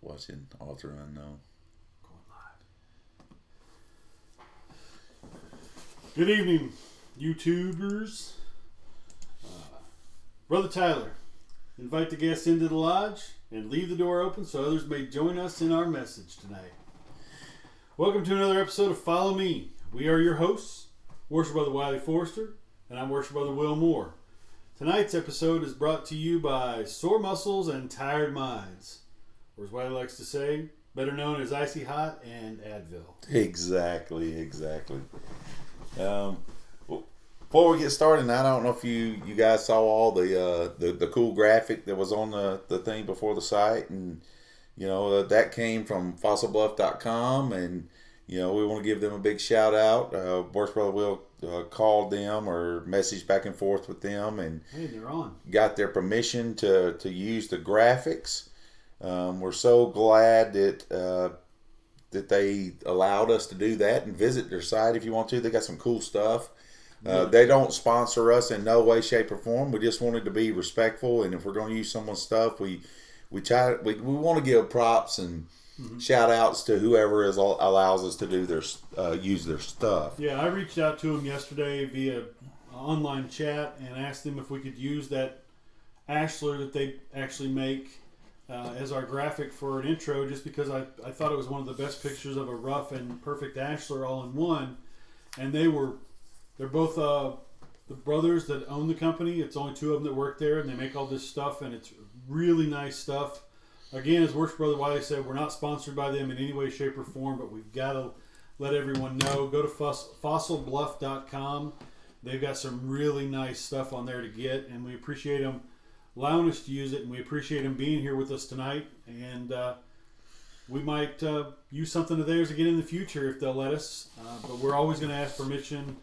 watching Alter Unknown. Going live. Good evening, YouTubers. Brother Tyler, invite the guests into the lodge and leave the door open so others may join us in our message tonight. Welcome to another episode of Follow Me. We are your hosts, Worship Brother Wiley Forrester, and I'm Worship Brother Will Moore. Tonight's episode is brought to you by Sore Muscles and Tired Minds, or as Wiley likes to say, better known as Icy Hot and Advil. Exactly. Before we get started, I don't know if you guys saw all the cool graphic that was on the thing before the site, and that came from fossilbluff.com, and we want to give them a big shout out. Worst Brother Will called them or messaged back and forth with them, and hey, they're on. Got their permission to use the graphics. We're so glad that they allowed us to do that, and visit their site if you want to. They got some cool stuff. They don't sponsor us in no way, shape, or form. We just wanted to be respectful, and if we're going to use someone's stuff, we want to give props and shout outs to whoever allows us to do use their stuff. Yeah, I reached out to them yesterday via online chat and asked them if we could use that Ashlar that they actually make as our graphic for an intro, just because I thought it was one of the best pictures of a rough and perfect Ashlar all in one. And they're both the brothers that own the company. It's only two of them that work there, and they make all this stuff, and it's really nice stuff. Again, as Worship Brother Wiley said, we're not sponsored by them in any way, shape, or form, but we've got to let everyone know. Go to fossilbluff.com. They've got some really nice stuff on there to get, and we appreciate them allowing us to use it, and we appreciate them being here with us tonight. And we might use something of theirs again in the future if they'll let us, but we're always going to ask permission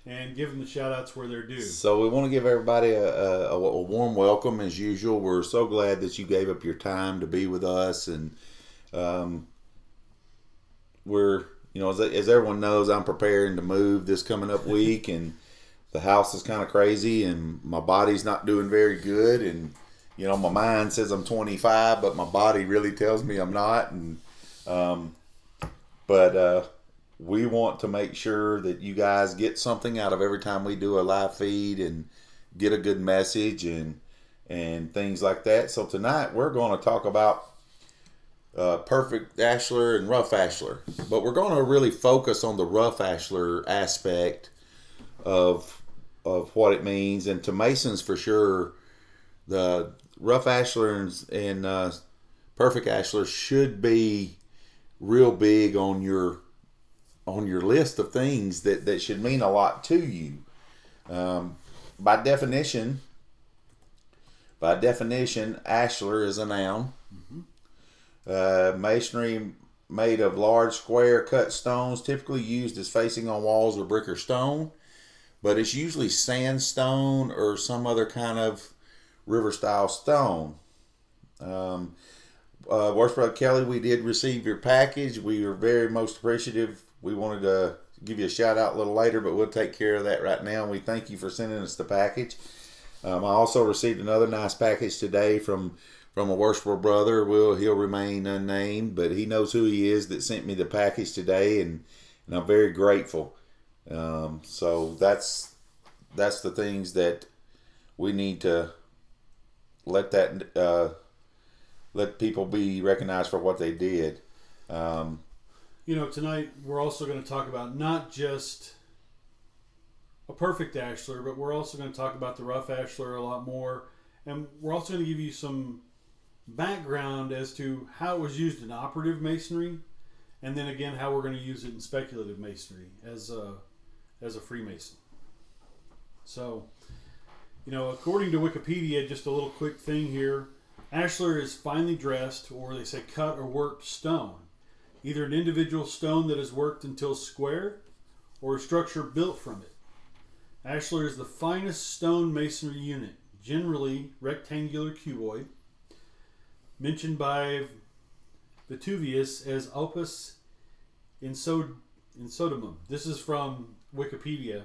and give them the shout-outs where they're due. So we want to give everybody a warm welcome as usual. We're so glad that you gave up your time to be with us. And we're, as everyone knows, I'm preparing to move this coming up week. And the house is kind of crazy. And my body's not doing very good. And, my mind says I'm 25, but my body really tells me I'm not. And we want to make sure that you guys get something out of every time we do a live feed and get a good message and things like that. So tonight we're going to talk about perfect Ashlar and rough Ashlar, but we're going to really focus on the rough Ashlar aspect of what it means. And to Masons for sure, the rough Ashlar and perfect Ashlar should be real big on your list of things that should mean a lot to you. By definition, Ashlar is a noun. Masonry made of large square cut stones, typically used as facing on walls with brick or stone, but it's usually sandstone or some other kind of river style stone. Worship Brother Kelly, we did receive your package. We are very most appreciative. We wanted to give you a shout out a little later, but we'll take care of that right now. We thank you for sending us the package. I also received another nice package today from a worshipful brother. He'll remain unnamed, but he knows who he is that sent me the package today, and I'm very grateful. So that's the things that we need to let people be recognized for what they did. Tonight we're also going to talk about not just a perfect Ashlar, but we're also going to talk about the rough Ashlar a lot more. And we're also going to give you some background as to how it was used in operative masonry, and then again how we're going to use it in speculative masonry as a Freemason. So, according to Wikipedia, just a little quick thing here, Ashlar is finely dressed, or they say cut or worked stone. Either an individual stone that is worked until square, or a structure built from it. Ashlar is the finest stone masonry unit, generally rectangular cuboid, mentioned by Vitruvius as opus insodimum. This is from Wikipedia,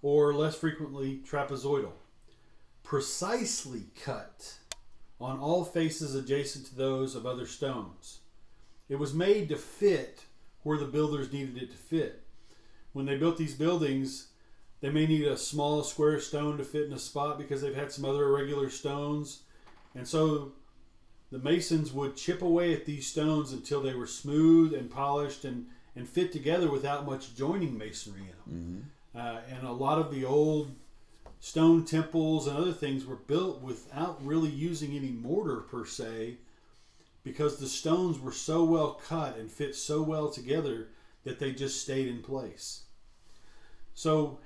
or less frequently trapezoidal. Precisely cut on all faces adjacent to those of other stones. It was made to fit where the builders needed it to fit. When they built these buildings, they may need a small square stone to fit in a spot because they've had some other irregular stones. And so the masons would chip away at these stones until they were smooth and polished and fit together without much joining masonry in them. And a lot of the old stone temples and other things were built without really using any mortar per se, because the stones were so well cut and fit so well together that they just stayed in place. So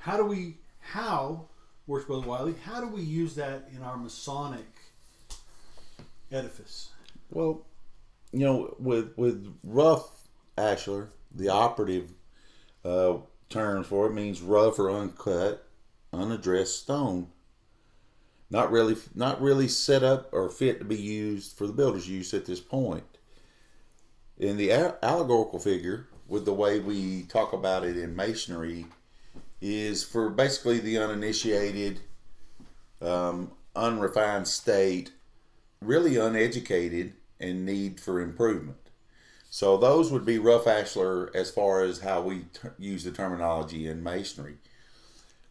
works Brother Wiley, how do we use that in our Masonic edifice? Well, with rough ashlar, the operative term for it means rough or uncut, unaddressed stone. Not really set up or fit to be used for the builder's use at this point. In the allegorical figure, with the way we talk about it in masonry, is for basically the uninitiated, unrefined state, really uneducated and need for improvement. So those would be rough ashlar as far as how we use the terminology in masonry.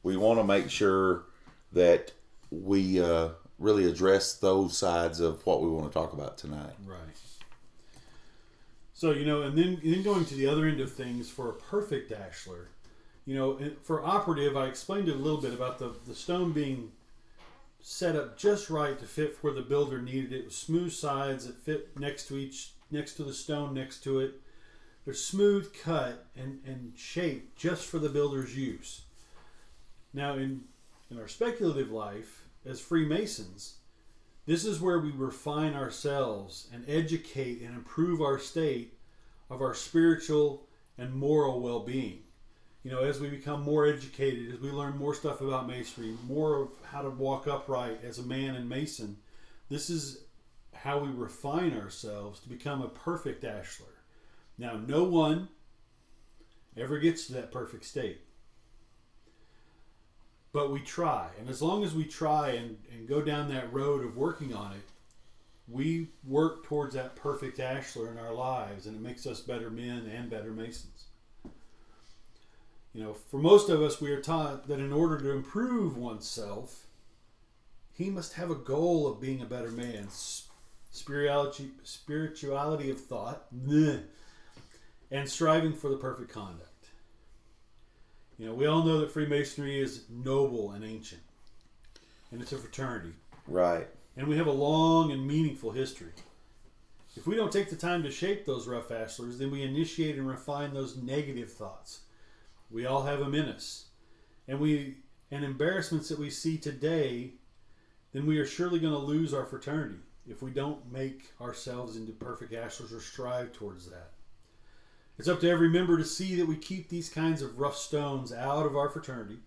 We want to make sure that we really address those sides of what we want to talk about tonight. Right. So, and then going to the other end of things for a perfect ashlar, for operative, I explained it a little bit about the stone being set up just right to fit where the builder needed it, with smooth sides that fit next to the stone next to it. They're smooth cut and shaped just for the builder's use. Now, in our speculative life as Freemasons, this is where we refine ourselves and educate and improve our state of our spiritual and moral well-being. As we become more educated, as we learn more stuff about masonry, more of how to walk upright as a man and mason, this is how we refine ourselves to become a perfect ashlar. Now, no one ever gets to that perfect state. But we try. And as long as we try and go down that road of working on it, we work towards that perfect ashlar in our lives, and it makes us better men and better masons. For most of us, we are taught that in order to improve oneself, he must have a goal of being a better man. Spirituality of thought, and striving for the perfect conduct. We all know that Freemasonry is noble and ancient, and it's a fraternity. Right. And we have a long and meaningful history. If we don't take the time to shape those rough ashlars, then we initiate and refine those negative thoughts. We all have them in us. And embarrassments that we see today, then we are surely going to lose our fraternity if we don't make ourselves into perfect ashlars or strive towards that. It's up to every member to see that we keep these kinds of rough stones out of our fraternity.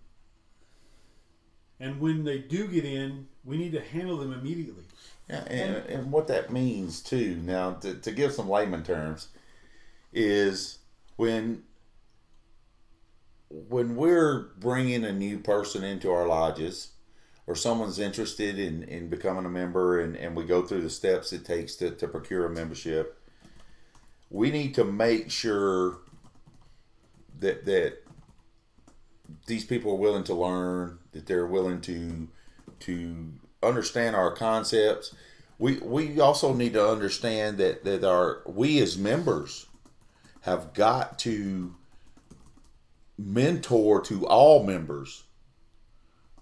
And when they do get in, we need to handle them immediately. Yeah, and what that means too, now to give some layman terms, is when we're bringing a new person into our lodges, or someone's interested in becoming a member, and we go through the steps it takes to procure a membership, we need to make sure that these people are willing to learn, that they're willing to understand our concepts. We also need to understand that we as members have got to mentor to all members.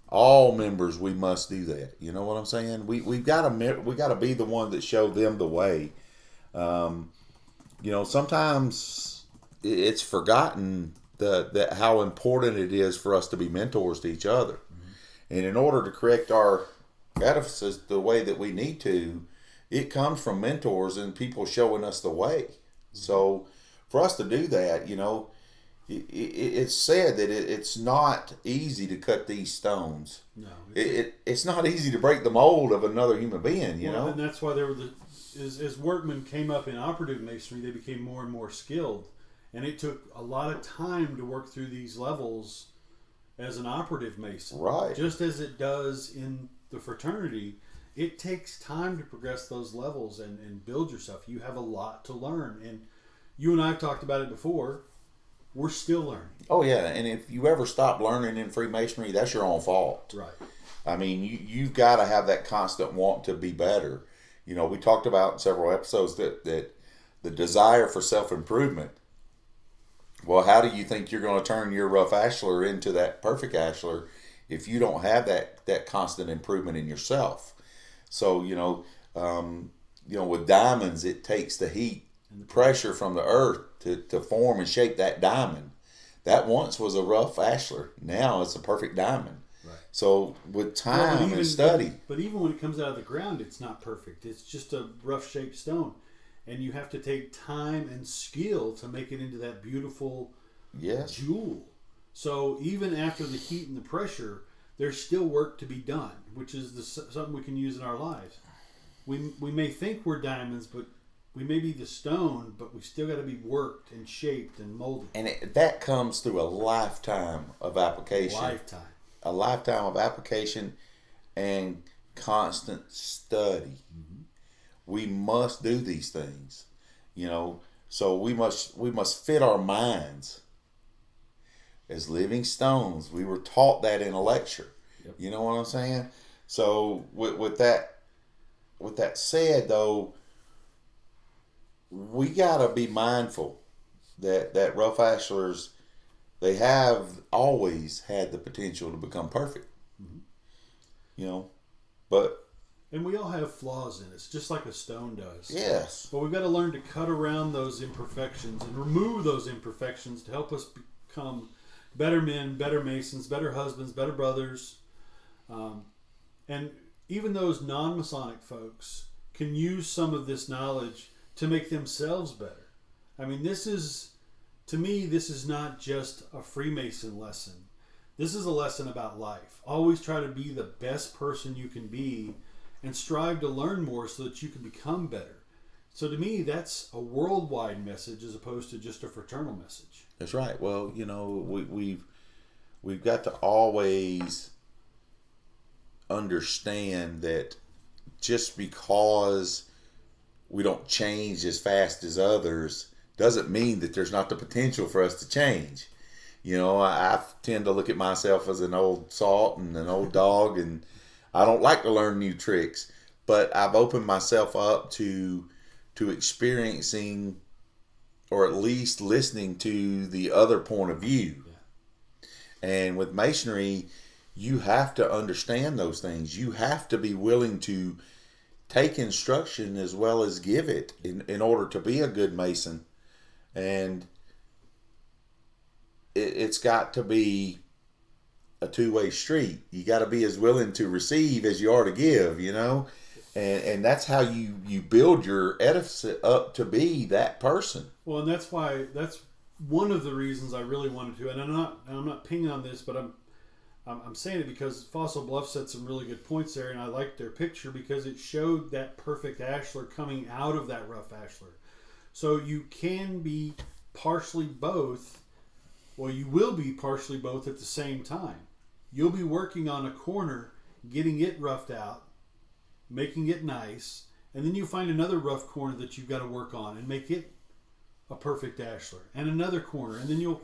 All members, we must do that. You know what I'm saying? We got to be the one that show them the way. Sometimes it's forgotten that how important it is for us to be mentors to each other. Mm-hmm. And in order to correct our edifices the way that we need to, it comes from mentors and people showing us the way. Mm-hmm. So for us to do that, it's said that it's not easy to cut these stones. No, it's not easy to break the mold of another human being. And that's why there were as workmen came up in operative masonry, they became more and more skilled, and it took a lot of time to work through these levels as an operative mason. Right. Just as it does in the fraternity, it takes time to progress those levels and build yourself. You have a lot to learn. And you and I have talked about it before. We're still learning. Oh yeah, and if you ever stop learning in Freemasonry, that's your own fault. Right. I mean, you've got to have that constant want to be better. We talked about in several episodes that the desire for self-improvement. Well, how do you think you're going to turn your rough ashlar into that perfect ashlar if you don't have that constant improvement in yourself? So, with diamonds, it takes the heat and the pressure from the earth to form and shape that diamond. That once was a rough ashlar. Now it's a perfect diamond. Right. So with time and study. But even when it comes out of the ground, it's not perfect. It's just a rough shaped stone. And you have to take time and skill to make it into that beautiful jewel. So even after the heat and the pressure, there's still work to be done, which is something we can use in our lives. We may think we're diamonds, but we may be the stone, but we still got to be worked and shaped and molded. And that comes through a lifetime of application. A lifetime of application and constant study. Mm-hmm. We must do these things, so we must fit our minds as living stones. We were taught that in a lecture. Yep. You know what I'm saying? So with that said, though, we gotta be mindful that rough ashlars, they have always had the potential to become perfect. Mm-hmm. But. And we all have flaws in us, just like a stone does. Yes. But we've got to learn to cut around those imperfections and remove those imperfections to help us become better men, better masons, better husbands, better brothers. And even those non-Masonic folks can use some of this knowledge to make themselves better. I mean, to me, this is not just a Freemason lesson. This is a lesson about life. Always try to be the best person you can be and strive to learn more so that you can become better. So to me, that's a worldwide message as opposed to just a fraternal message. That's right. Well, we've got to always understand that just because we don't change as fast as others doesn't mean that there's not the potential for us to change. I tend to look at myself as an old salt and an old dog, and I don't like to learn new tricks, but I've opened myself up to experiencing, or at least listening to, the other point of view. Yeah. And with Masonry, you have to understand those things. You have to be willing to take instruction as well as give it in order to be a good Mason. And it's got to be a two-way street. You got to be as willing to receive as you are to give, and that's how you build your edifice up to be that person. Well, and that's one of the reasons I really wanted to, and I'm not pinging on this, but I'm saying it because Fossil Bluff said some really good points there, and I liked their picture because it showed that perfect ashlar coming out of that rough ashlar. So you can be partially both. Well, you will be partially both at the same time. You'll be working on a corner, getting it roughed out, making it nice, and then you find another rough corner that you've got to work on and make it a perfect ashlar, and another corner, and then you'll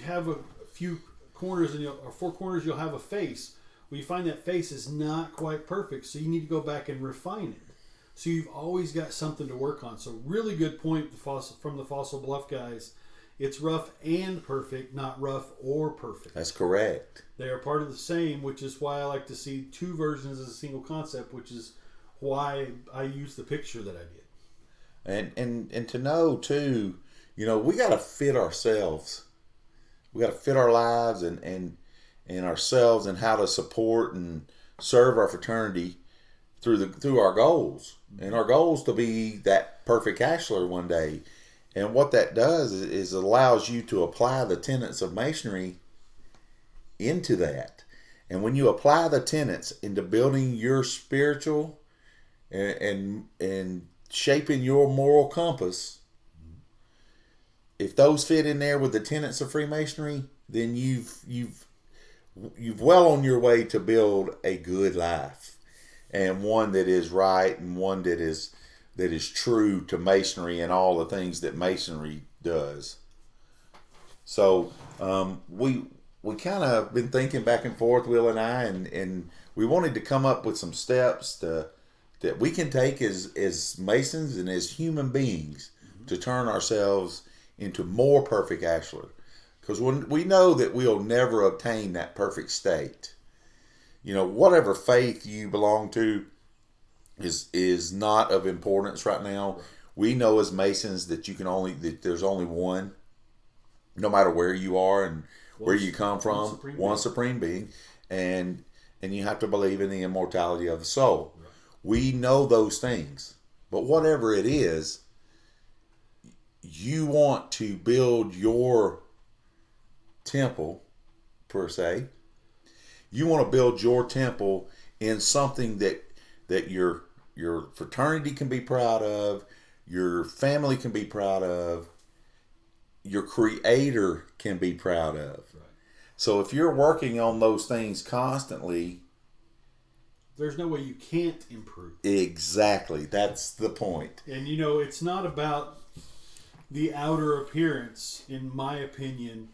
have a few corners, or 4 corners, you'll have a face. Well, you find that face is not quite perfect, so you need to go back and refine it. So you've always got something to work on. So really good point from the Fossil Bluff guys. It's rough and perfect, not rough or perfect. That's correct. They are part of the same, which is why I like to see 2 versions as a single concept, which is why I used the picture that I did. And to know too, we got to fit ourselves. We got to fit our lives and ourselves, and how to support and serve our fraternity through our goals. And our goal is to be that perfect ashlar one day. And what that does is allows you to apply the tenets of Masonry into that. And when you apply the tenets into building your spiritual and shaping your moral compass, if those fit in there with the tenets of Freemasonry, then you've well on your way to build a good life. and one that is right, and one that is true to masonry and all the things that masonry does. So we kind of been thinking back and forth, Will and I, and we wanted to come up with some steps that we can take as Masons and as human beings to turn ourselves into more perfect Ashlar. Because we know that we'll never obtain that perfect state. You know, whatever faith you belong to is not of importance right now. We know as Masons that there's only one, no matter where you are and where you come from, one supreme being, and you have to believe in the immortality of the soul. Right. We know those things, but whatever it is, you want to build your temple, per se. You want to build your temple in something that your fraternity can be proud of, your family can be proud of, your creator can be proud of. Right. So if you're working on those things constantly, there's no way you can't improve. Exactly. That's the point. And you know, it's not about the outer appearance, in my opinion.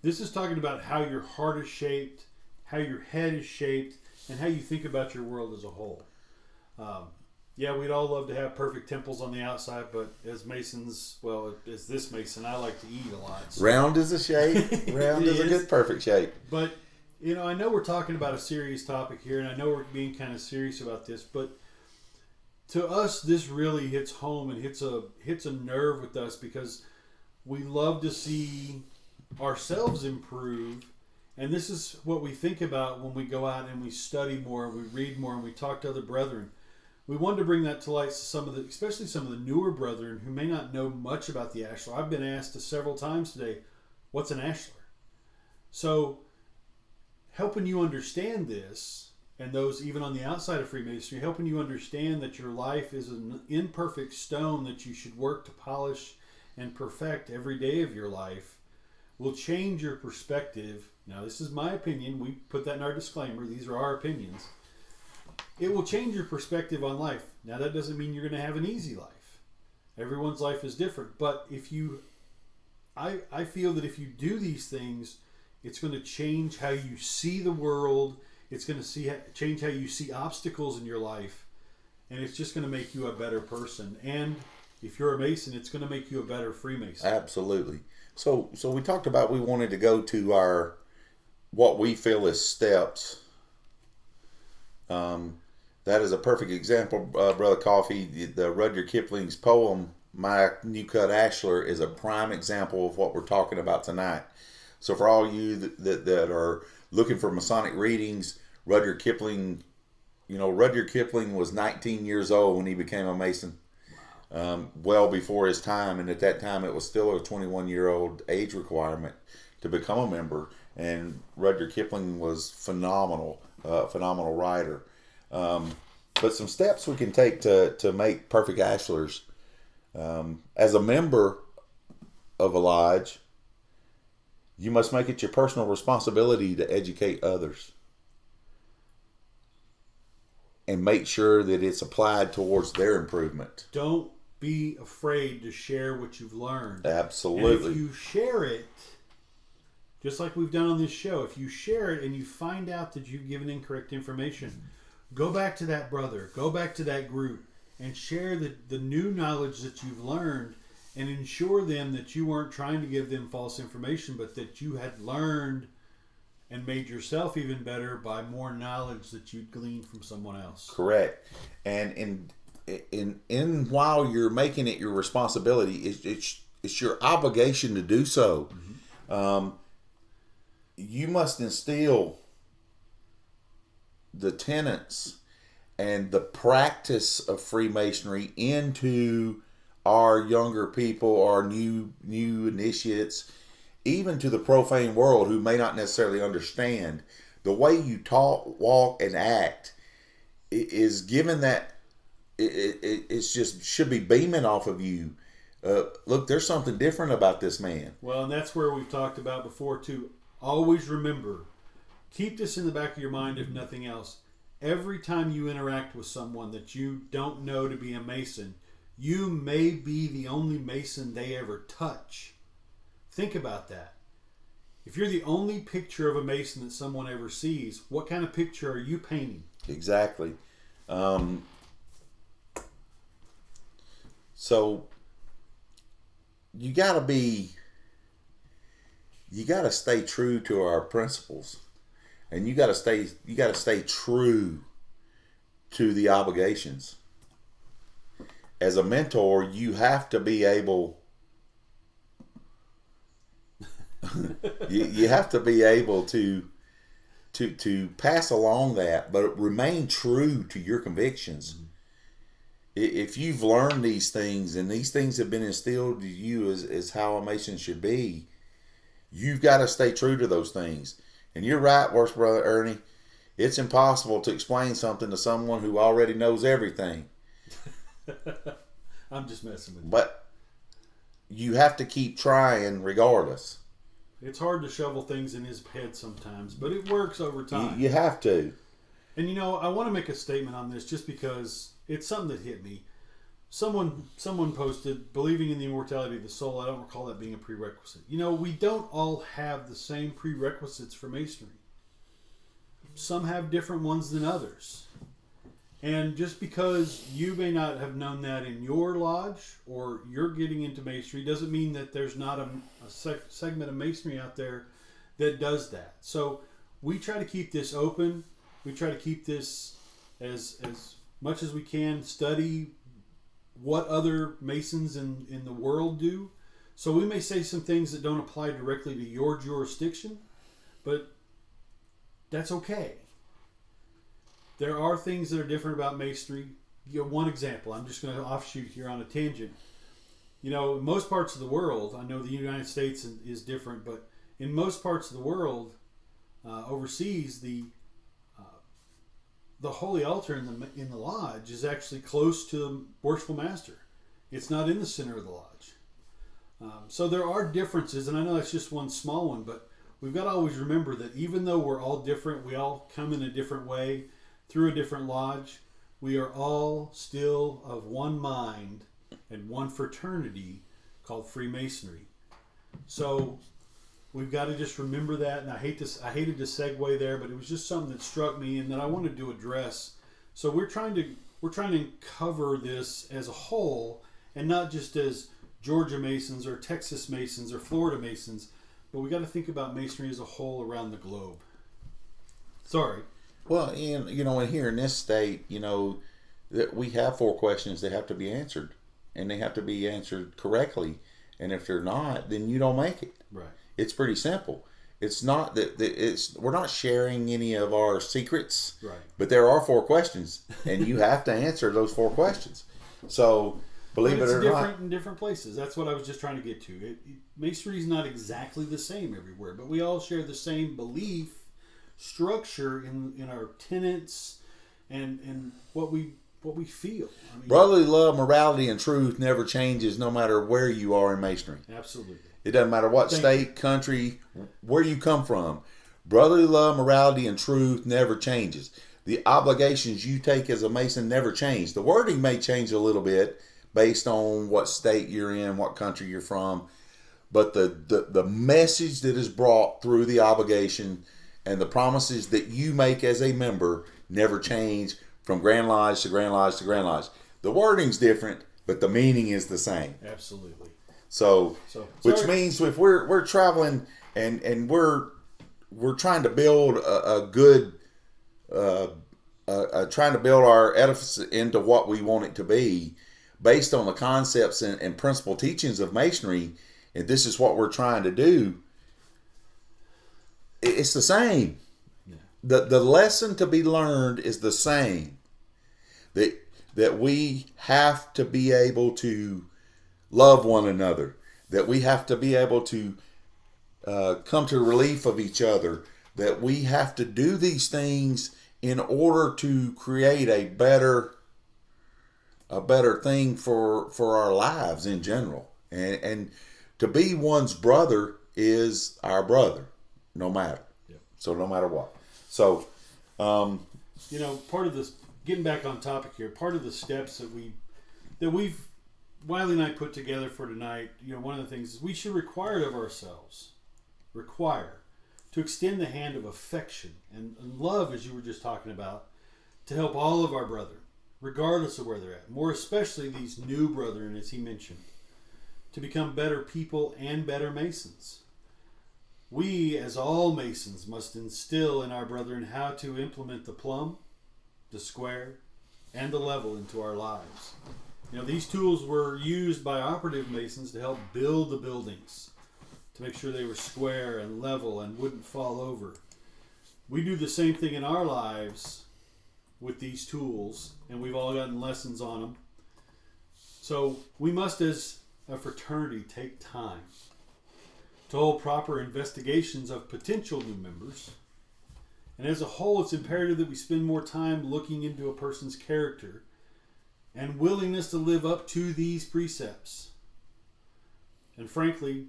This is talking about how your heart is shaped, how your head is shaped, and how you think about your world as a whole. Yeah, we'd all love to have perfect temples on the outside, but as Masons, well, as this Mason, I like to eat a lot. So. Round is a shape. Round is a good perfect shape. But, you know, I know we're talking about a serious topic here, and I know we're being kind of serious about this, but to us, this really hits home and hits a nerve with us, because we love to see ourselves improve, and this is what we think about when we go out and we study more, we read more, and we talk to other brethren. We wanted to bring that to light to especially some of the newer brethren who may not know much about the Ashlar. I've been asked several times today, what's an Ashlar? So, helping you understand this, and those even on the outside of Freemasonry, helping you understand that your life is an imperfect stone that you should work to polish and perfect every day of your life, will change your perspective. Now, this is my opinion. We put that in our disclaimer. These are our opinions. It will change your perspective on life. Now, that doesn't mean you're going to have an easy life. Everyone's life is different. But I feel that if you do these things, it's going to change how you see the world. It's going to change how you see obstacles in your life. And it's just going to make you a better person. And if you're a Mason, it's going to make you a better Freemason. Absolutely. So we talked about we wanted to go to what we feel is steps. That is a perfect example, Brother Coffee. The Rudyard Kipling's poem, My New Cut Ashlar, is a prime example of what we're talking about tonight. So for all you that are looking for Masonic readings, Rudyard Kipling was 19 years old when he became a Mason. Well before his time, and at that time it was still a 21-year-old age requirement to become a member. And Rudyard Kipling was phenomenal writer. But some steps we can take to make perfect Ashlars. As a member of a lodge, you must make it your personal responsibility to educate others and make sure that it's applied towards their improvement. Don't be afraid to share what you've learned. Absolutely. And if you share it, just like we've done on this show, if you share it and you find out that you've given incorrect information, go back to that brother, go back to that group, and share the new knowledge that you've learned, and ensure them that you weren't trying to give them false information, but that you had learned and made yourself even better by more knowledge that you'd gleaned from someone else. Correct. And in while you're making it your responsibility, it's your obligation to do so. Mm-hmm. You must instill the tenets and the practice of Freemasonry into our younger people, our new initiates, even to the profane world who may not necessarily understand. The way you talk, walk, and act is given that it's just should be beaming off of you. Look, there's something different about this man. Well, and that's where we've talked about before too. Always remember, keep this in the back of your mind if nothing else. every time you interact with someone that you don't know to be a Mason, you may be the only Mason they ever touch. Think about that. If you're the only picture of a Mason that someone ever sees, what kind of picture are you painting? Exactly. So you gotta stay true to our principles, and you gotta stay true to the obligations. As a mentor, you have to be able you have to be able to pass along that, but remain true to your convictions. If you've learned these things and these things have been instilled to you as how a Mason should be, you've got to stay true to those things. And you're right, worst brother Ernie. It's impossible to explain something to someone who already knows everything. I'm just messing with you. But you have to keep trying regardless. It's hard to shovel things in his head sometimes, but it works over time. You have to. And I want to make a statement on this just because it's something that hit me. Someone posted, believing in the immortality of the soul. I don't recall that being a prerequisite. We don't all have the same prerequisites for Masonry. Some have different ones than others. And just because you may not have known that in your lodge or you're getting into Masonry doesn't mean that there's not a segment of Masonry out there that does that. So we try to keep this open. We try to keep this as much as we can, study what other Masons in the world do. So we may say some things that don't apply directly to your jurisdiction, but that's okay. There are things that are different about Masonry. One example, I'm just going to offshoot here on a tangent. In most parts of the world, I know the United States is different, but in most parts of the world, overseas, the holy altar in the lodge is actually close to the worshipful master. It's not in the center of the lodge. So there are differences, and I know that's just one small one, but we've got to always remember that even though we're all different, we all come in a different way, through a different lodge, we are all still of one mind and one fraternity called Freemasonry. So we've got to just remember that, and I hated to segue there, but it was just something that struck me and that I wanted to address. So we're trying to cover this as a whole, and not just as Georgia Masons or Texas Masons or Florida Masons, but we got to think about Masonry as a whole around the globe. Sorry. Well, and here in this state, that we have 4 questions that have to be answered, and they have to be answered correctly. And if they're not, then you don't make it. Right. It's pretty simple. It's not that we're not sharing any of our secrets. Right. But there are 4 questions, and you have to answer those 4 questions. So believe it or not, it's different in different places. That's what I was just trying to get to. Masonry is not exactly the same everywhere, but we all share the same belief structure in our tenets and what we feel. Brotherly love, morality, and truth never changes no matter where you are in Masonry. Absolutely. It doesn't matter what state, country, where you come from. Brotherly love, morality, and truth never changes. The obligations you take as a Mason never change. The wording may change a little bit based on what state you're in, what country you're from, but the message that is brought through the obligation and the promises that you make as a member never change from Grand Lodge to Grand Lodge to Grand Lodge. The wording's different, but the meaning is the same. Absolutely. So which means if we're traveling and we're trying to build a good, trying to build our edifice into what we want it to be, based on the concepts and principal teachings of Masonry, and this is what we're trying to do. It's the same. Yeah. The lesson to be learned is the same. That we have to be able to love one another. That we have to be able to come to the relief of each other. That we have to do these things in order to create a better thing for our lives in general. And to be one's brother is our brother. No matter. Yep. So no matter what. So part of this, getting back on topic here, part of the steps that we've Wiley and I put together for tonight, one of the things is we should require it of ourselves, to extend the hand of affection and love, as you were just talking about, to help all of our brethren, regardless of where they're at, more especially these new brethren, as he mentioned, to become better people and better Masons. We, as all Masons, must instill in our brethren how to implement the plumb, the square, and the level into our lives. These tools were used by operative Masons to help build the buildings, to make sure they were square and level and wouldn't fall over. We do the same thing in our lives with these tools, and we've all gotten lessons on them. So we must, as a fraternity, take time to hold proper investigations of potential new members. And as a whole, it's imperative that we spend more time looking into a person's character and willingness to live up to these precepts. And frankly,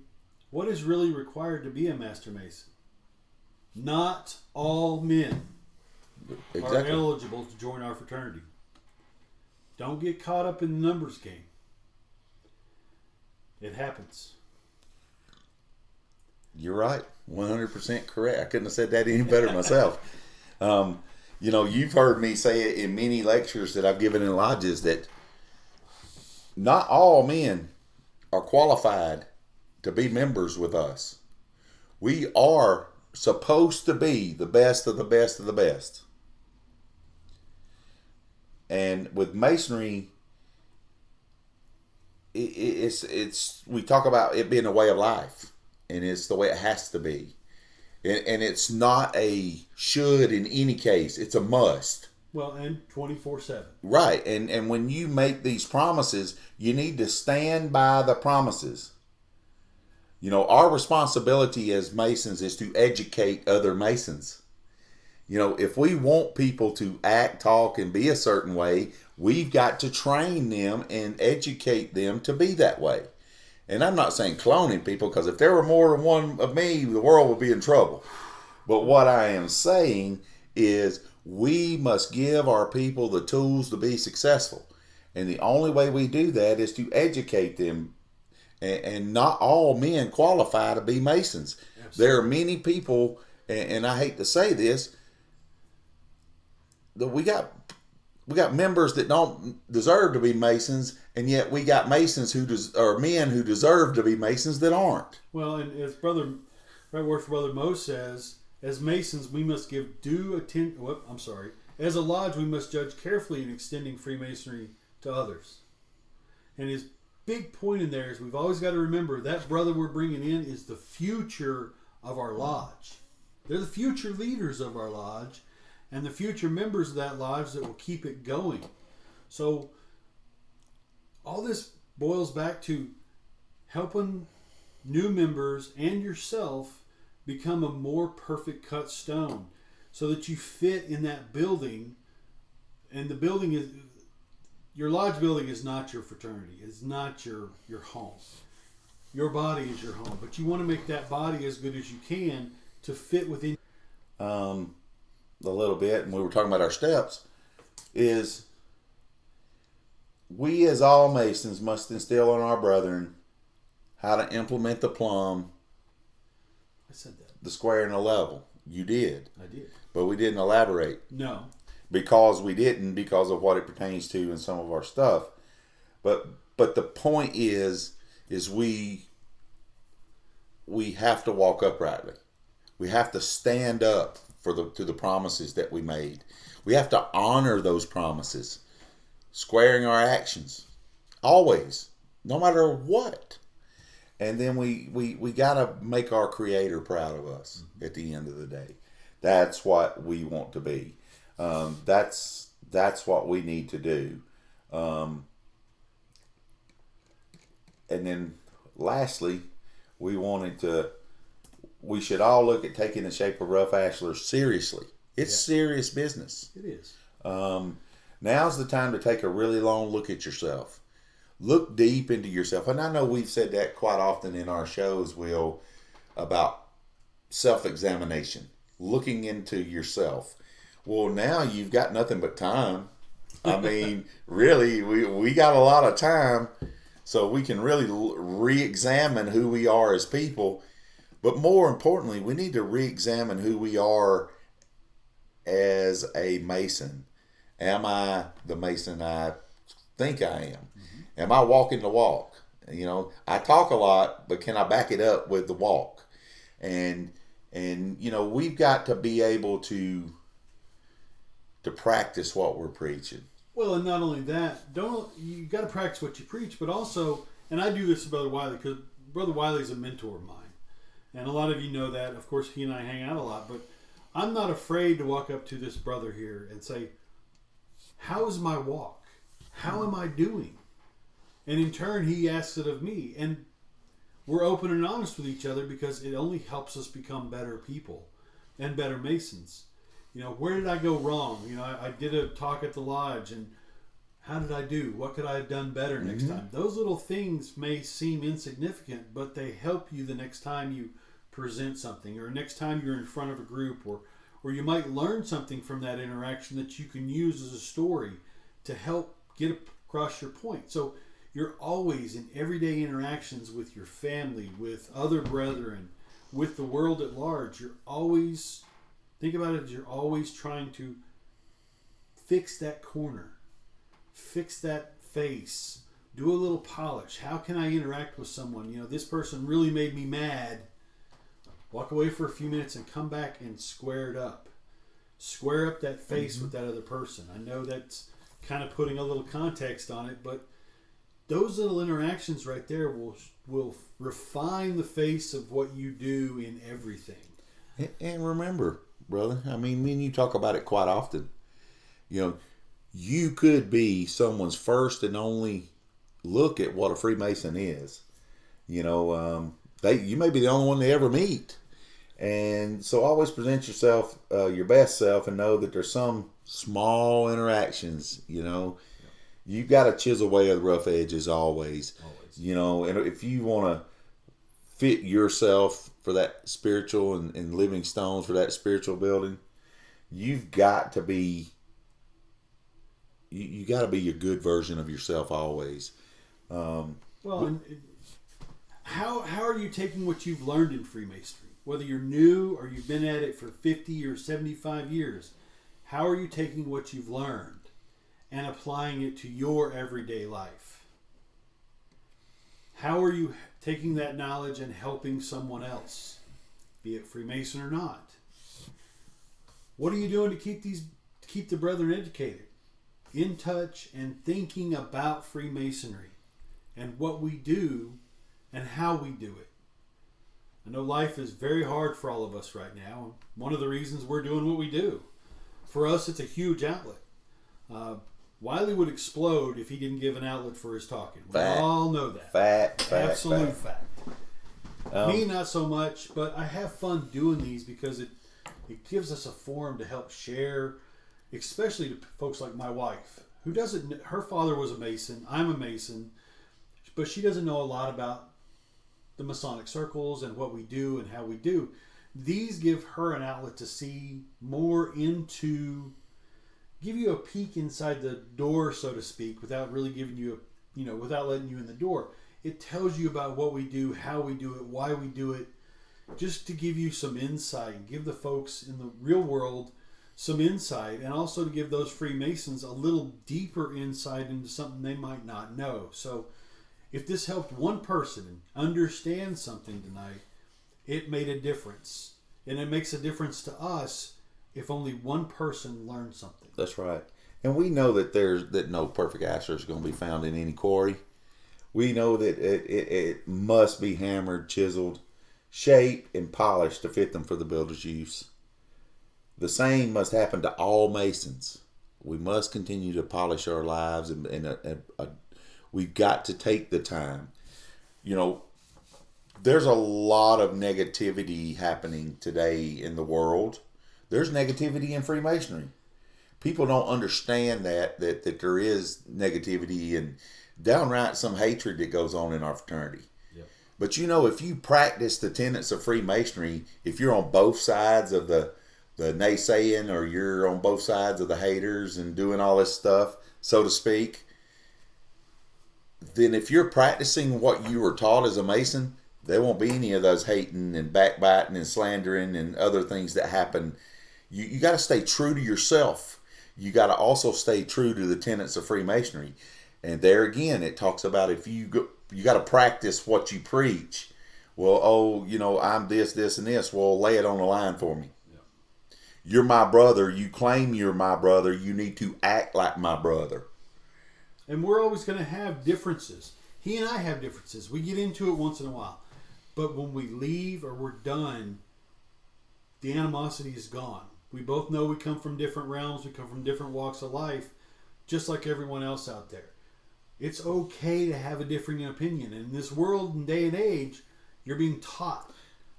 what is really required to be a Master Mason? Not all men are eligible to join our fraternity. Don't get caught up in the numbers game. It happens. You're right. 100% correct. I couldn't have said that any better myself. You've heard me say it in many lectures that I've given in lodges that not all men are qualified to be members with us. We are supposed to be the best of the best of the best. And with Masonry, it's we talk about it being a way of life, and it's the way it has to be. And it's not a should in any case. It's a must. Well, and 24/7. Right. And when you make these promises, you need to stand by the promises. Our responsibility as Masons is to educate other Masons. If we want people to act, talk, and be a certain way, we've got to train them and educate them to be that way. And I'm not saying cloning people, because if there were more than one of me, the world would be in trouble. But what I am saying is we must give our people the tools to be successful. And the only way we do that is to educate them. And not all men qualify to be Masons. Absolutely. There are many people, and I hate to say this, that we got members that don't deserve to be Masons, and yet we got Masons or men who deserve to be Masons that aren't. Well, and as Right Word for Brother Mo says, as Masons we must give due attention. As a lodge we must judge carefully in extending Freemasonry to others. And his big point in there is we've always got to remember that brother we're bringing in is the future of our lodge. They're the future leaders of our lodge and the future members of that lodge that will keep it going. So all this boils back to helping new members and yourself become a more perfect cut stone so that you fit in that building. And the building is... Your lodge building is not your fraternity. It's not your home. Your body is your home. But you want to make that body as good as you can to fit within. A little bit, and we were talking about our steps, is we as all Masons must instill on our brethren how to implement the plumb. I said that. The square and the level. You did. I did. But we didn't elaborate. No. Because of what it pertains to in some of our stuff. But the point is we have to walk uprightly. We have to stand up to the promises that we made. We have to honor those promises, squaring our actions, always, no matter what. And then we got to make our Creator proud of us at the end of the day. That's what we want to be. That's what we need to do. And then lastly, we should all look at taking the shape of rough Ashlar seriously. It's serious business. It is. Now's the time to take a really long look at yourself. Look deep into yourself. And I know we've said that quite often in our shows, Will, about self-examination, looking into yourself. Well, now you've got nothing but time. I mean, really, we got a lot of time, so we can really re-examine who we are as people. But more importantly, we need to re-examine who we are as a Mason. Am I the Mason I think I am? Am I walking the walk? You know, I talk a lot, but can I back it up with the walk? And you know, we've got to be able to practice what we're preaching. Well, and not only that, you got to practice what you preach, but also, and I do this with Brother Wiley because Brother Wiley is a mentor of mine, and a lot of you know that. Of course, he and I hang out a lot, but I'm not afraid to walk up to this brother here and say, "How's my walk? How am I doing?" And in turn, he asks it of me, and we're open and honest with each other because it only helps us become better people and better Masons. You know, where did I go wrong? You know, I did a talk at the lodge, and how did I do? What could I have done better next time? Those little things may seem insignificant, but they help you the next time you present something, or next time you're in front of a group, or you might learn something from that interaction that you can use as a story to help get across your point. So you're always in everyday interactions with your family, with other brethren, with the world at large. You're always, think about it, you're always trying to fix that corner, fix that face, do a little polish. How can I interact with someone? You know, this person really made me mad. Walk away for a few minutes and come back and square it up. Square up that face with that other person. I know that's kind of putting a little context on it, but those little interactions right there will refine the face of what you do in everything. And remember, brother, I mean, me and you talk about it quite often. You know, you could be someone's first and only look at what a Freemason is. You know, you may be the only one they ever meet. And so always present yourself, your best self, and know that there's some small interactions, you know. You've got to chisel away at the rough edges always. You know, and if you want to fit yourself for that spiritual and living stones for that spiritual building, you've got to be you got to be a good version of yourself always. And how are you taking what you've learned in Freemasonry? Whether you're new or you've been at it for 50 or 75 years, how are you taking what you've learned and applying it to your everyday life? How are you taking that knowledge and helping someone else, be it Freemason or not? What are you doing to keep the brethren educated, in touch, and thinking about Freemasonry and what we do and how we do it? I know life is very hard for all of us right now. One of the reasons we're doing what we do. For us, it's a huge outlet. Wiley would explode if he didn't give an outlet for his talking. We all know that. Absolute fact. Me, not so much, but I have fun doing these because it gives us a forum to help share, especially to folks like my wife, who doesn't, her father was a Mason, I'm a Mason, but she doesn't know a lot about the Masonic circles and what we do and how we do. These give her an outlet to see more into, give you a peek inside the door, so to speak, without really giving you without letting you in the door. It tells you about what we do, how we do it, why we do it, just to give you some insight, give the folks in the real world some insight, and also to give those Freemasons a little deeper insight into something they might not know. So if this helped one person understand something tonight, it made a difference. And it makes a difference to us if only one person learns something. That's right. And we know that no perfect Ashlar is going to be found in any quarry. We know that it must be hammered, chiseled, shaped, and polished to fit them for the builder's use. The same must happen to all Masons. We must continue to polish our lives, and we've got to take the time. You know, there's a lot of negativity happening today in the world. There's negativity in Freemasonry. People don't understand that there is negativity and downright some hatred that goes on in our fraternity. Yep. But you know, if you practice the tenets of Freemasonry, if you're on both sides of the the naysaying, or you're on both sides of the haters and doing all this stuff, so to speak, then if you're practicing what you were taught as a Mason, there won't be any of those hating and backbiting and slandering and other things that happen. You got to stay true to yourself. You got to also stay true to the tenets of Freemasonry. And there again, it talks about if you got to practice what you preach. Well, I'm this, this, and this. Well, lay it on the line for me. Yeah. You're my brother. You claim you're my brother. You need to act like my brother. And we're always going to have differences. He and I have differences. We get into it once in a while. But when we leave or we're done, the animosity is gone. We both know we come from different realms. We come from different walks of life, just like everyone else out there. It's okay to have a differing opinion. And in this world and day and age, you're being taught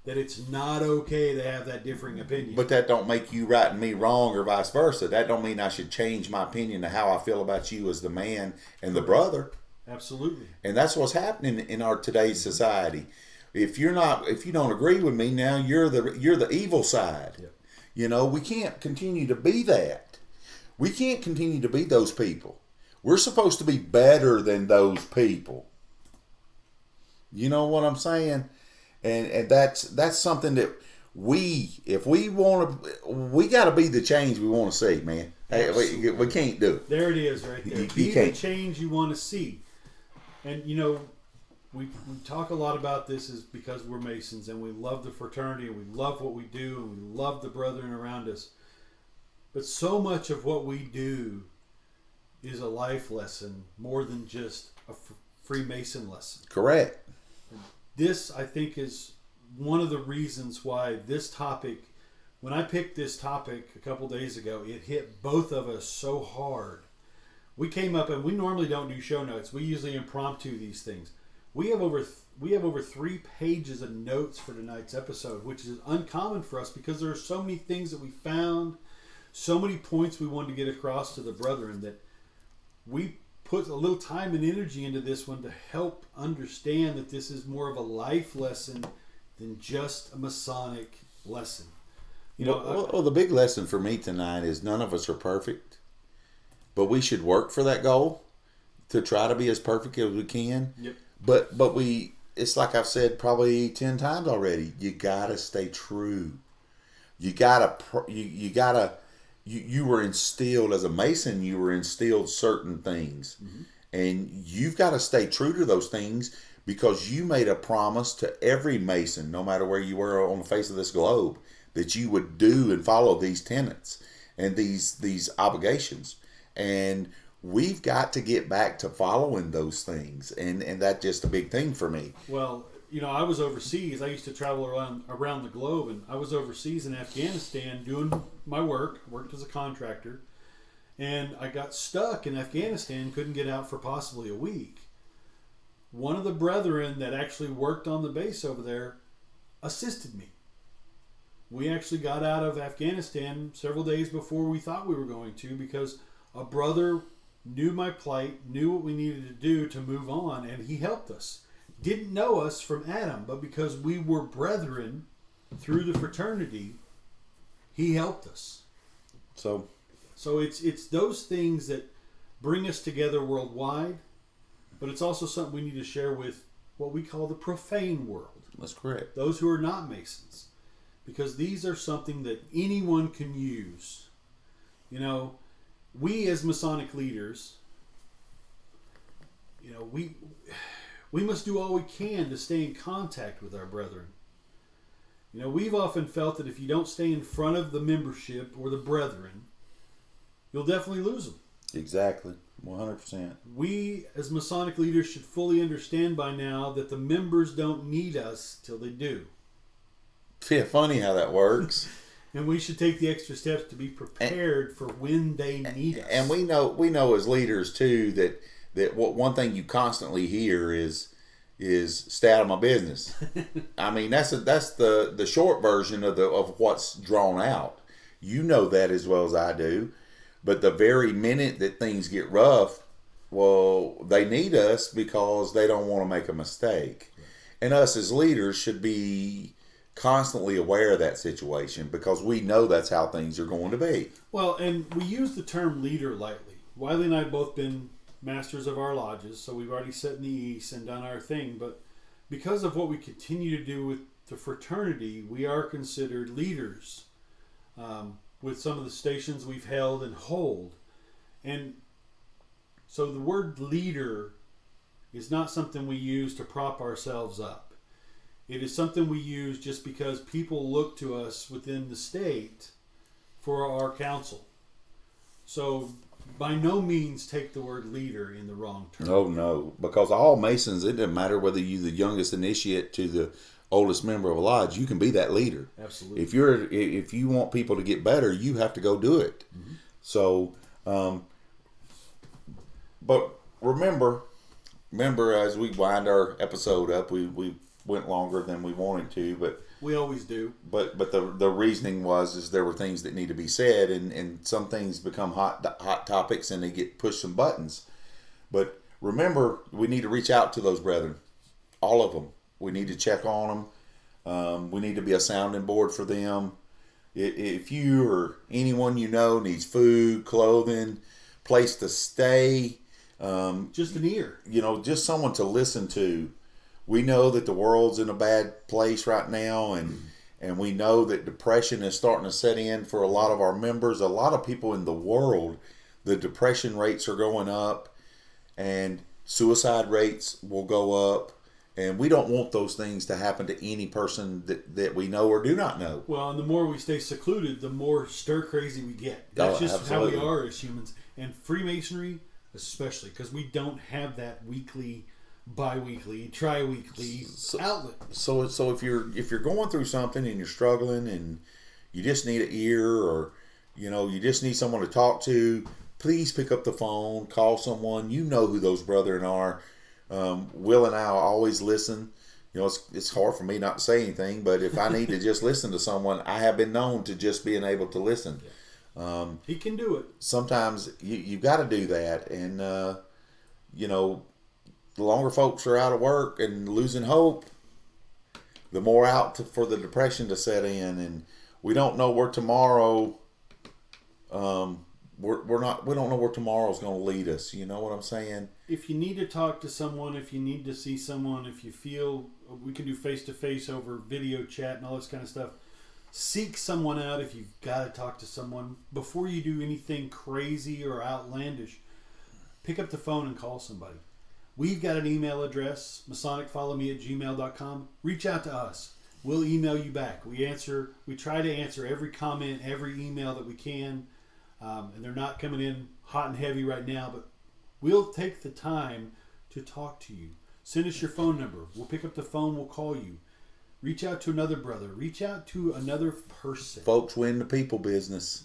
that it's not okay to have that differing opinion. But that don't make you right and me wrong, or vice versa. That don't mean I should change my opinion to how I feel about you as the man and the brother. Absolutely. And that's what's happening in our today's society. If you don't agree with me now, you're the evil side. Yep. We can't continue to be that. We can't continue to be those people. We're supposed to be better than those people. You know what I'm saying? And that's something that if we want to, we got to be the change we want to see, man. Hey, we can't do it. There it is, right there. Be the change you want to see. And we talk a lot about this is because we're Masons and we love the fraternity and we love what we do and we love the brethren around us. But so much of what we do is a life lesson more than just a Freemason lesson. Correct. This, I think, is one of the reasons why this topic, when I picked this topic a couple days ago, it hit both of us so hard. We came up, and we normally don't do show notes. We usually impromptu these things. We have over 3 pages of notes for tonight's episode, which is uncommon for us because there are so many things that we found, so many points we wanted to get across to the brethren that we put a little time and energy into this one to help understand that this is more of a life lesson than just a Masonic lesson. Well, the big lesson for me tonight is none of us are perfect, but we should work for that goal to try to be as perfect as we can. Yep. But it's like I've said probably 10 times already. You gotta stay true. You were instilled as a Mason. You were instilled certain things, and you've got to stay true to those things because you made a promise to every Mason, no matter where you were on the face of this globe, that you would do and follow these tenets and these obligations. And we've got to get back to following those things, and that's just a big thing for me. Well, I was overseas. I used to travel around the globe, and I was overseas in Afghanistan doing my work. I worked as a contractor, and I got stuck in Afghanistan, couldn't get out for possibly a week. One of the brethren that actually worked on the base over there assisted me. We actually got out of Afghanistan several days before we thought we were going to because a brother knew my plight, knew what we needed to do to move on, and he helped us. Didn't know us from Adam, but because we were brethren through the fraternity, he helped us. So it's those things that bring us together worldwide, but it's also something we need to share with what we call the profane world. That's correct. Those who are not Masons. Because these are something that anyone can use. We as Masonic leaders, we must do all we can to stay in contact with our brethren. We've often felt that if you don't stay in front of the membership or the brethren, you'll definitely lose them. Exactly. 100%. We as Masonic leaders should fully understand by now that the members don't need us till they do. Yeah, funny how that works. And we should take the extra steps to be prepared for when they need us. And we know as leaders too that one thing you constantly hear is stay out of my business. I mean that's the short version of what's drawn out. You know that as well as I do. But the very minute that things get rough, well, they need us because they don't want to make a mistake. Right. And us as leaders should be constantly aware of that situation because we know that's how things are going to be. Well, and we use the term leader lightly. Wiley and I have both been masters of our lodges, so we've already sat in the east and done our thing. But because of what we continue to do with the fraternity, we are considered leaders with some of the stations we've held and hold. And so the word leader is not something we use to prop ourselves up. It is something we use just because people look to us within the state for our counsel. So by no means take the word leader in the wrong term. Oh no, because all Masons, it doesn't matter whether you're the youngest initiate to the oldest member of a lodge, you can be that leader. Absolutely. If you want people to get better, you have to go do it. Mm-hmm. So, but remember as we wind our episode up, we went longer than we wanted to, but we always do. But the reasoning is there were things that need to be said, and some things become hot topics and they get pushed some buttons. But remember, we need to reach out to those brethren, all of them. We need to check on them. We need to be a sounding board for them. If you or anyone you know needs food, clothing, place to stay, just an ear, just someone to listen to. We know that the world's in a bad place right now, and we know that depression is starting to set in for a lot of our members. A lot of people in the world, the depression rates are going up, and suicide rates will go up, and we don't want those things to happen to any person that we know or do not know. Well, and the more we stay secluded, the more stir crazy we get. That's just absolutely how we are as humans, and Freemasonry especially, because we don't have that weekly, bi-weekly, tri-weekly outlet. So if you're going through something and you're struggling and you just need an ear, or you just need someone to talk to, please pick up the phone, call someone. You know who those brethren are. Will and I always listen. It's hard for me not to say anything, but if I need to just listen to someone, I have been known to just being able to listen. He can do it. Sometimes you've got to do that, and the longer folks are out of work and losing hope, the more out for the depression to set in, and we don't know where tomorrow. We don't know where tomorrow's going to lead us. You know what I'm saying? If you need to talk to someone, if you need to see someone, if you feel we can do face-to-face over video chat and all this kind of stuff, seek someone out. If you've got to talk to someone before you do anything crazy or outlandish, pick up the phone and call somebody. We've got an email address, masonicfollowme@gmail.com. Reach out to us. We'll email you back. We try to answer every comment, every email that we can. And they're not coming in hot and heavy right now, but we'll take the time to talk to you. Send us your phone number. We'll pick up the phone. We'll call you. Reach out to another brother. Reach out to another person. Folks, we're in the people business.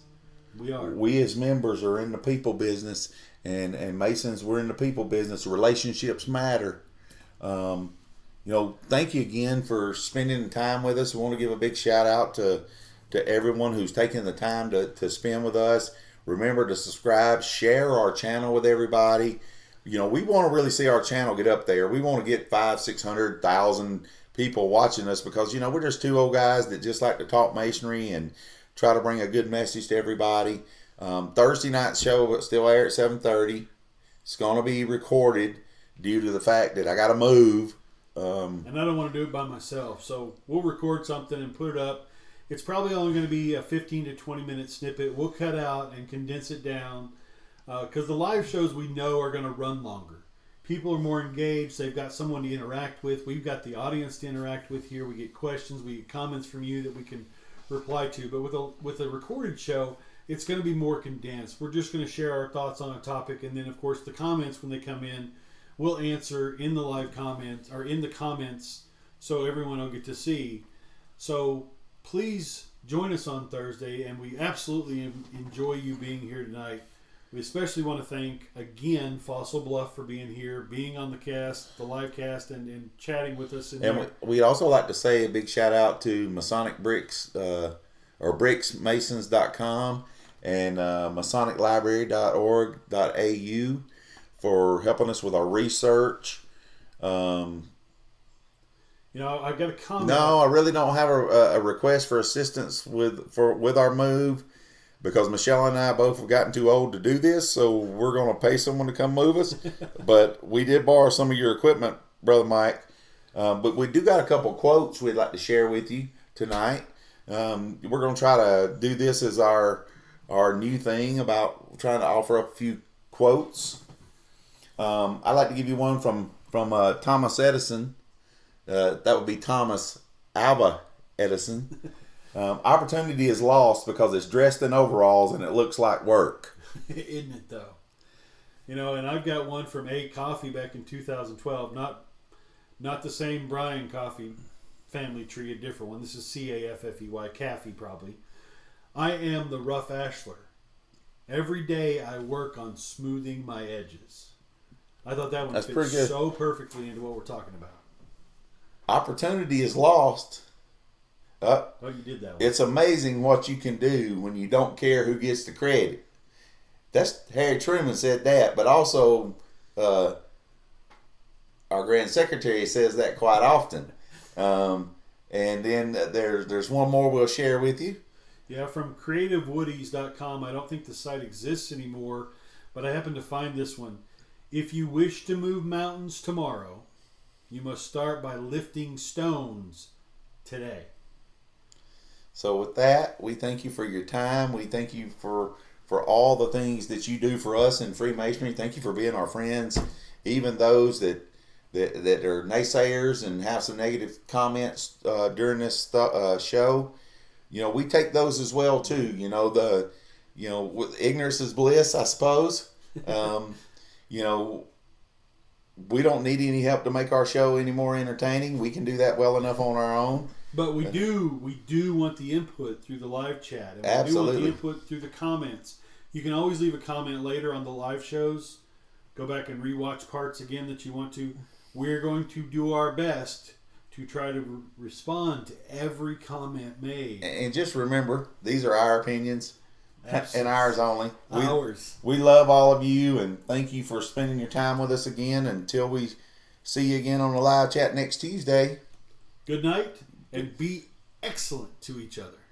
We are. We as members are in the people business, and Masons, we're in the people business. Relationships matter. Thank you again for spending time with us. I want to give a big shout out to everyone who's taking the time to spend with us. Remember to subscribe, share our channel with everybody. We want to really see our channel get up there. We want to get 500,000, 600,000 people watching us, because we're just two old guys that just like to talk masonry and try to bring a good message to everybody. Thursday night show will still air at 7:30. It's going to be recorded due to the fact that I got to move. And I don't want to do it by myself, so we'll record something and put it up. It's probably only going to be a 15 to 20 minute snippet. We'll cut out and condense it down, because the live shows we know are going to run longer. People are more engaged. They've got someone to interact with. We've got the audience to interact with here. We get questions. We get comments from you that we can reply to. But with a recorded show, it's going to be more condensed. We're just going to share our thoughts on a topic, and then, of course, the comments when they come in, we'll answer in the live comments or in the comments, so everyone will get to see. So please join us on Thursday, and we absolutely enjoy you being here tonight. We especially want to thank, again, Fossil Bluff for being here, being on the live cast, and chatting with us. And we'd also like to say a big shout out to Masonic Bricks, or bricksmasons.com, and masoniclibrary.org.au for helping us with our research. You know, I've got a comment. No, I really don't have a request for assistance with our move, because Michelle and I both have gotten too old to do this, so we're going to pay someone to come move us. But we did borrow some of your equipment, Brother Mike. But we do got a couple quotes we'd like to share with you tonight. We're going to try to do this as our new thing about trying to offer up a few quotes. I'd like to give you one from Thomas Edison. That would be Thomas Alva Edison. Opportunity is lost because it's dressed in overalls and it looks like work. Isn't it though? You know, and I've got one from A Coffee back in 2012. Not the same Brian Coffee family tree, a different one. This is Caffey, Caffey probably. I am the rough Ashlar. Every day I work on smoothing my edges. I thought that one fits so perfectly into what we're talking about. Opportunity is lost. Oh, you did that one. It's amazing what you can do when you don't care who gets the credit. That's Harry Truman said that, but also our Grand Secretary says that quite often. And then there's one more we'll share with you. Yeah, from creativewoodies.com. I don't think the site exists anymore, but I happened to find this one. If you wish to move mountains tomorrow, you must start by lifting stones today. So with that, we thank you for your time. We thank you for all the things that you do for us in Freemasonry. Thank you for being our friends, even those that are naysayers and have some negative comments during this show. You know, we take those as well too. With ignorance is bliss, I suppose. We don't need any help to make our show any more entertaining. We can do that well enough on our own. But we do want the input through the live chat. And Absolutely. We do want the input through the comments. You can always leave a comment later on the live shows. Go back and rewatch parts again that you want to. We're going to do our best to try to respond to every comment made. And just remember, these are our opinions. Absolutely. And ours only. We love all of you, and thank you for spending your time with us again. Until we see you again on the live chat next Tuesday. Good night, and be excellent to each other.